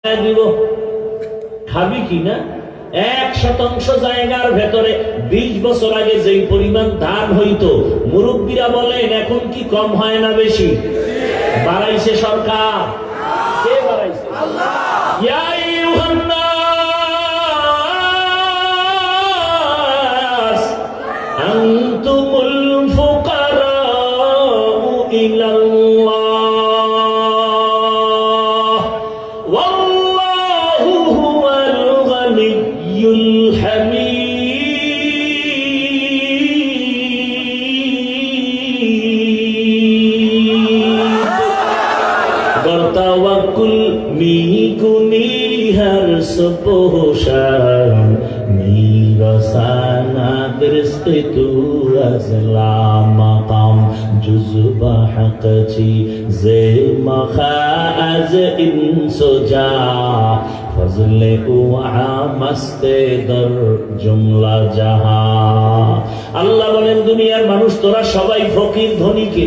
দিব খাবি কিনা। 1% জায়গার ভেতরে 20 বছর আগে যেই পরিমাণ ধান হইতো, মুরব্বীরা বলেন এখন কি কম হয় না বেশি? বাড়াইছে সরকার। কে বাড়াইছে? আল্লাহ। ইয়া আইয়ুহান নাস আনতুমুল ফুকারাউ ইলাল্লাহ ওয়াল্লাহু হুয়াল গনিয়্যুল Hamid. Bertawakul mingkuni harus pohoshan mirasana berstitu azlamakam juzba haqci zemakha az insoja fazle uamaste dar jumla jaha। আল্লাহ বলেন দুনিয়ার মানুষ তোরা সবাই ফকির, ধনীকে